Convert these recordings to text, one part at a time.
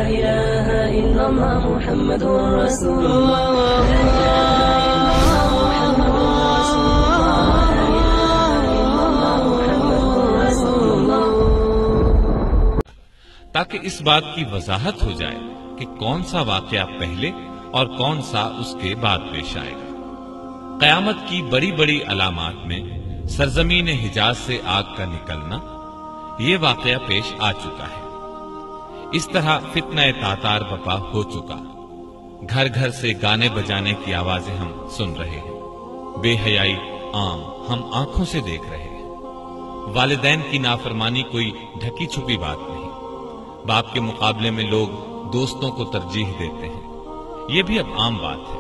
إله إلا الله محمد رسول الله تاکہ اس بات کی وضاحت ہو جائے کہ کون سا واقعہ پہلے اور کون سا اس کے بعد پیش آئے گا۔ قیامت کی بڑی بڑی علامات میں سرزمین حجاز سے آگ کا نکلنا یہ واقعہ پیش آ چکا ہے۔ اس طرح فتنہ تاتار بپا ہو چکا، گھر گھر سے گانے بجانے کی آوازیں ہم سن رہے ہیں، بے حیائی عام ہم آنکھوں سے دیکھ رہے ہیں، والدین کی نافرمانی کوئی ڈھکی چھپی بات نہیں، باپ کے مقابلے میں لوگ دوستوں کو ترجیح دیتے ہیں، یہ بھی اب عام بات ہے۔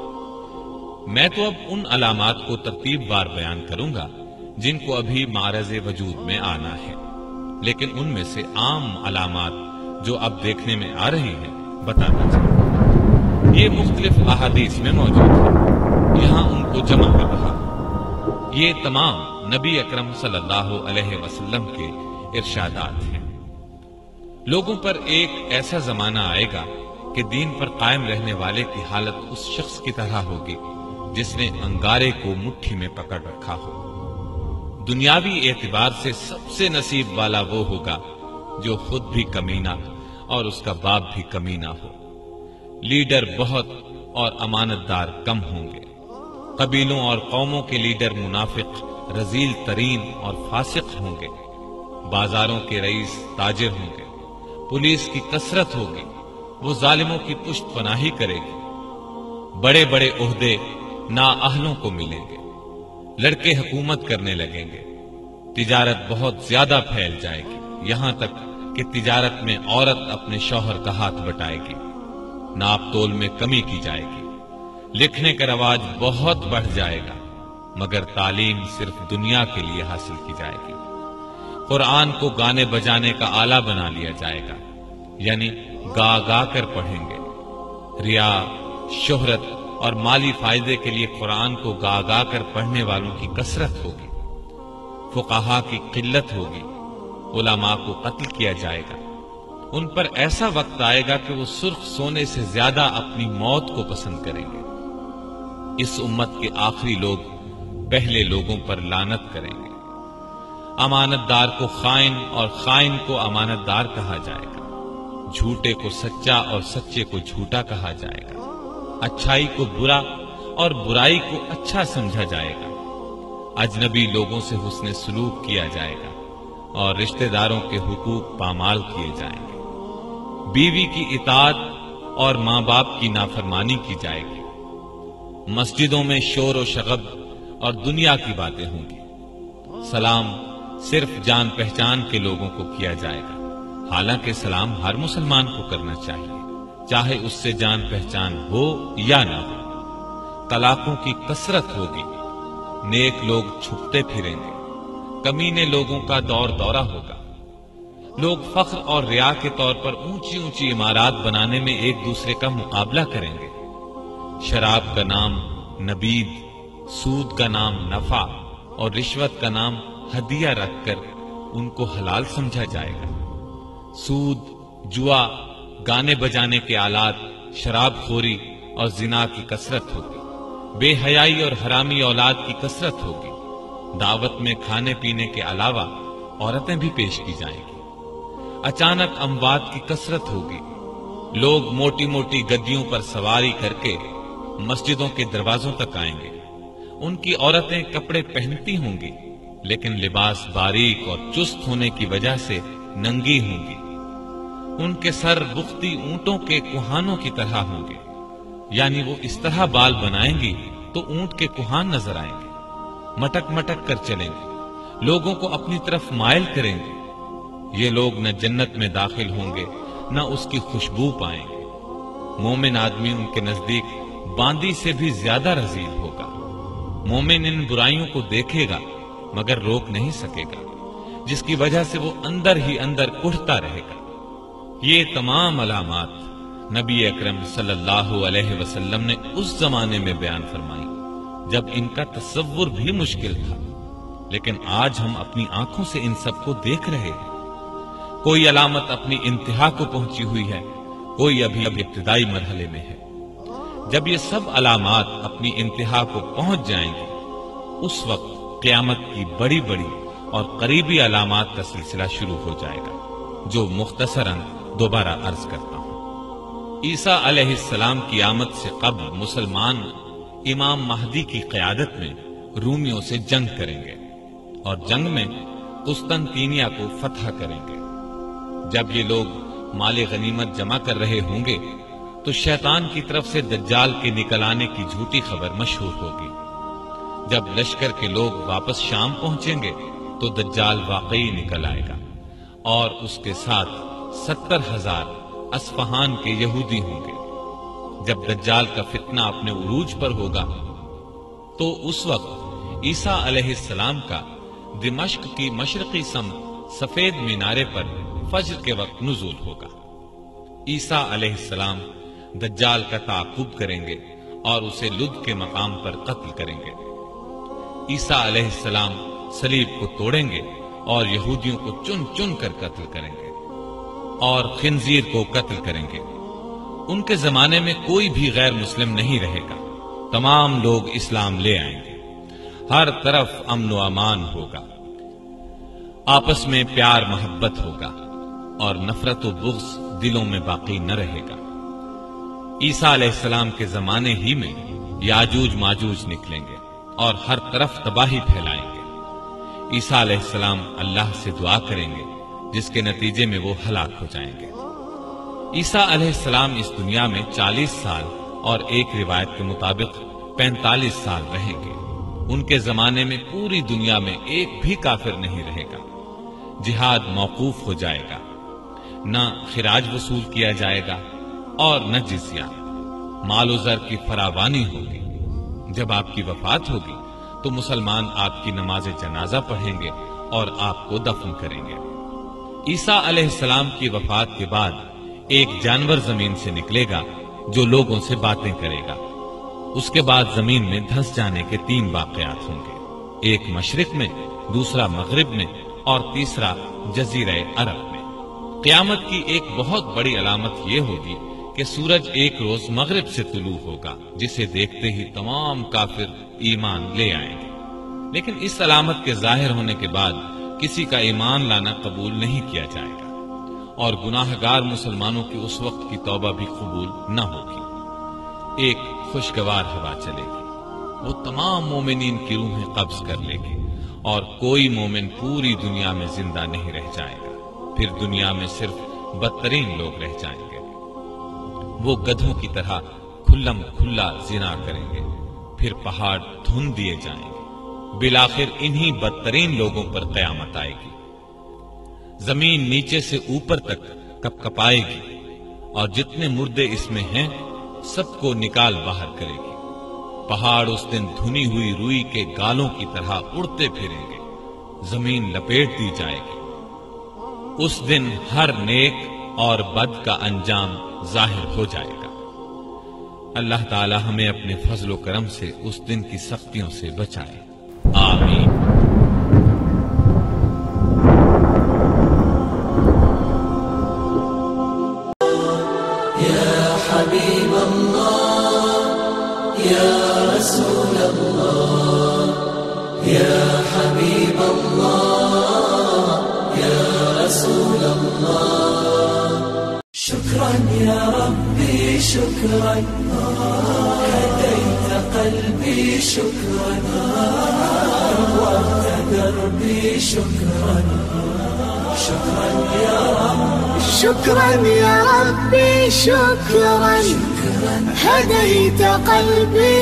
میں تو اب ان علامات کو ترتیب وار بیان کروں گا جن کو ابھی معرض وجود میں آنا ہے، لیکن ان میں سے عام علامات جو اب دیکھنے میں آ رہی ہیں بتانا چاہوں گا۔ یہ مختلف احادیث میں موجود ہیں، یہاں ان کو جمع کر رہا ہوں۔ یہ تمام نبی اکرم صلی اللہ علیہ وسلم کے ارشادات ہیں۔ لوگوں پر ایک ایسا زمانہ آئے گا کہ دین پر قائم رہنے والے کی حالت اس شخص کی طرح ہوگی جس نے انگارے کو مٹھی میں پکڑ رکھا ہو۔ دنیاوی اعتبار سے سب سے نصیب والا وہ ہوگا جو خود بھی کمینہ اور اس کا باپ بھی کمینہ ہو۔ لیڈر بہت اور امانت دار کم ہوں گے۔ قبیلوں اور قوموں کے لیڈر منافق، رذیل ترین اور فاسق ہوں گے۔ بازاروں کے رئیس تاجر ہوں گے۔ پولیس کی کثرت ہوگی، وہ ظالموں کی پشت پناہی کرے گی۔ بڑے بڑے عہدے نااہلوں کو ملیں گے، لڑکے حکومت کرنے لگیں گے۔ تجارت بہت زیادہ پھیل جائے گی، یہاں تک کہ تجارت میں عورت اپنے شوہر کا ہاتھ بٹائے گی۔ ناپ تول میں کمی کی جائے گی۔ لکھنے کا رواج بہت بڑھ جائے گا، مگر تعلیم صرف دنیا کے لیے حاصل کی جائے گی۔ قرآن کو گانے بجانے کا آلہ بنا لیا جائے گا، یعنی گا گا کر پڑھیں گے۔ ریا، شہرت اور مالی فائدے کے لیے قرآن کو گا گا کر پڑھنے والوں کی کثرت ہوگی۔ فقہا کی قلت ہوگی، علماء کو قتل کیا جائے گا۔ ان پر ایسا وقت آئے گا کہ وہ سرخ سونے سے زیادہ اپنی موت کو پسند کریں گے۔ اس امت کے آخری لوگ پہلے لوگوں پر لعنت کریں گے۔ امانت دار کو خائن اور خائن کو امانت دار کہا جائے گا۔ جھوٹے کو سچا اور سچے کو جھوٹا کہا جائے گا۔ اچھائی کو برا اور برائی کو اچھا سمجھا جائے گا۔ اجنبی لوگوں سے حسن سلوک کیا جائے گا اور رشتہ داروں کے حقوق پامال کیے جائیں گے۔ بیوی کی اطاعت اور ماں باپ کی نافرمانی کی جائے گی۔ مسجدوں میں شور و شغب اور دنیا کی باتیں ہوں گی۔ سلام صرف جان پہچان کے لوگوں کو کیا جائے گا، حالانکہ سلام ہر مسلمان کو کرنا چاہیے، چاہے اس سے جان پہچان ہو یا نہ ہو۔ طلاقوں کی کثرت ہوگی۔ نیک لوگ چھپتے پھریں گے۔ کمینے لوگوں کا دور دورہ ہوگا۔ لوگ فخر اور ریا کے طور پر اونچی اونچی عمارات بنانے میں ایک دوسرے کا مقابلہ کریں گے۔ شراب کا نام نبید، سود کا نام نفع اور رشوت کا نام ہدیہ رکھ کر ان کو حلال سمجھا جائے گا۔ سود، جوا، گانے بجانے کے آلات، شراب خوری اور زنا کی کثرت ہوگی۔ بے حیائی اور حرامی اولاد کی کثرت ہوگی۔ دعوت میں کھانے پینے کے علاوہ عورتیں بھی پیش کی جائیں گی۔ اچانک اموات کی کثرت ہوگی۔ لوگ موٹی موٹی گدیوں پر سواری کر کے مسجدوں کے دروازوں تک آئیں گے۔ ان کی عورتیں کپڑے پہنتی ہوں گی، لیکن لباس باریک اور چست ہونے کی وجہ سے ننگی ہوں گی۔ ان کے سر بختی اونٹوں کے کوہانوں کی طرح ہوں گے، یعنی وہ اس طرح بال بنائیں گی تو اونٹ کے کوہان نظر آئیں گے۔ مٹک مٹک کر چلیں گے، لوگوں کو اپنی طرف مائل کریں گے۔ یہ لوگ نہ جنت میں داخل ہوں گے نہ اس کی خوشبو پائیں گے۔ مومن آدمی ان کے نزدیک باندی سے بھی زیادہ رذیل ہوگا۔ مومن ان برائیوں کو دیکھے گا مگر روک نہیں سکے گا، جس کی وجہ سے وہ اندر ہی اندر کڑھتا رہے گا۔ یہ تمام علامات نبی اکرم صلی اللہ علیہ وسلم نے اس زمانے میں بیان فرمائی جب ان کا تصور بھی مشکل تھا، لیکن آج ہم اپنی آنکھوں سے ان سب کو دیکھ رہے ہیں۔ کوئی علامت اپنی انتہا کو پہنچی ہوئی ہے کوئی ابھی ابتدائی مرحلے میں ہے۔ جب یہ سب علامات اپنی انتہا کو پہنچ جائیں گی، اس وقت قیامت کی بڑی بڑی اور قریبی علامات کا سلسلہ شروع ہو جائے گا، جو مختصراً دوبارہ عرض کرتا ہوں۔ عیسیٰ علیہ السلام کی آمد سے قبل مسلمان امام مہدی کی قیادت میں رومیوں سے جنگ کریں گے اور جنگ میں قسطنطینیہ کو فتح کریں گے۔ جب یہ لوگ مال غنیمت جمع کر رہے ہوں گے تو شیطان کی طرف سے دجال کے نکل آنے کی جھوٹی خبر مشہور ہوگی۔ جب لشکر کے لوگ واپس شام پہنچیں گے تو دجال واقعی نکل آئے گا اور اس کے ساتھ 70,000 اصفہان کے یہودی ہوں گے۔ جب دجال کا فتنہ اپنے عروج پر ہوگا تو اس وقت عیسیٰ علیہ السلام کا دمشق کی مشرقی سمت سفید مینارے پر فجر کے وقت نزول ہوگا۔ عیسیٰ علیہ السلام دجال کا تعاقب کریں گے اور اسے لد کے مقام پر قتل کریں گے۔ عیسیٰ علیہ السلام صلیب کو توڑیں گے اور یہودیوں کو چن چن کر قتل کریں گے اور خنزیر کو قتل کریں گے۔ ان کے زمانے میں کوئی بھی غیر مسلم نہیں رہے گا، تمام لوگ اسلام لے آئیں گے، ہر طرف امن و امان ہوگا، آپس میں پیار محبت ہوگا اور نفرت و بغض دلوں میں باقی نہ رہے گا۔ عیسیٰ علیہ السلام کے زمانے ہی میں یاجوج ماجوج نکلیں گے اور ہر طرف تباہی پھیلائیں گے۔ عیسیٰ علیہ السلام اللہ سے دعا کریں گے جس کے نتیجے میں وہ ہلاک ہو جائیں گے۔ عیسیٰ علیہ السلام اس دنیا میں 40 سال اور ایک روایت کے مطابق 45 سال رہیں گے۔ ان کے زمانے میں پوری دنیا میں ایک بھی کافر نہیں رہے گا، جہاد موقوف ہو جائے گا، نہ خراج وصول کیا جائے گا اور نہ جزیہ، مال و زر کی فراوانی ہوگی۔ جب آپ کی وفات ہوگی تو مسلمان آپ کی نماز جنازہ پڑھیں گے اور آپ کو دفن کریں گے۔ عیسیٰ علیہ السلام کی وفات کے بعد ایک جانور زمین سے نکلے گا جو لوگوں سے باتیں کرے گا۔ اس کے بعد زمین میں دھنس جانے کے 3 واقعات ہوں گے، ایک مشرق میں، دوسرا مغرب میں اور تیسرا جزیرہ عرب میں۔ قیامت کی ایک بہت بڑی علامت یہ ہوگی کہ سورج ایک روز مغرب سے طلوع ہوگا، جسے دیکھتے ہی تمام کافر ایمان لے آئیں گے، لیکن اس علامت کے ظاہر ہونے کے بعد کسی کا ایمان لانا قبول نہیں کیا جائے گا اور گناہ گار مسلمانوں کی اس وقت کی توبہ بھی قبول نہ ہوگی۔ ایک خوشگوار ہوا چلے گی، وہ تمام مومنین کی روحیں قبض کر لے گی اور کوئی مومن پوری دنیا میں زندہ نہیں رہ جائے گا۔ پھر دنیا میں صرف بدترین لوگ رہ جائیں گے، وہ گدھوں کی طرح کھلم کھلا زنا کریں گے، پھر پہاڑ دھن دیے جائیں گے، بالآخر انہی بدترین لوگوں پر قیامت آئے گی۔ زمین نیچے سے اوپر تک کپ کپائے گی اور جتنے مردے اس میں ہیں سب کو نکال باہر کرے گی۔ پہاڑ اس دن دھنی ہوئی روئی کے گالوں کی طرح اڑتے پھریں گے، زمین لپیٹ دی جائے گی۔ اس دن ہر نیک اور بد کا انجام ظاہر ہو جائے گا۔ اللہ تعالی ہمیں اپنے فضل و کرم سے اس دن کی سختیوں سے بچائے، آمین۔ يا حبيب الله يا رسول الله يا حبيب الله يا رسول الله شكرا يا ربي شكرا هديت قلبي شكرا نورت دربي شكرا شكرا يا رب شكرا يا ربي شكرا هديت قلبي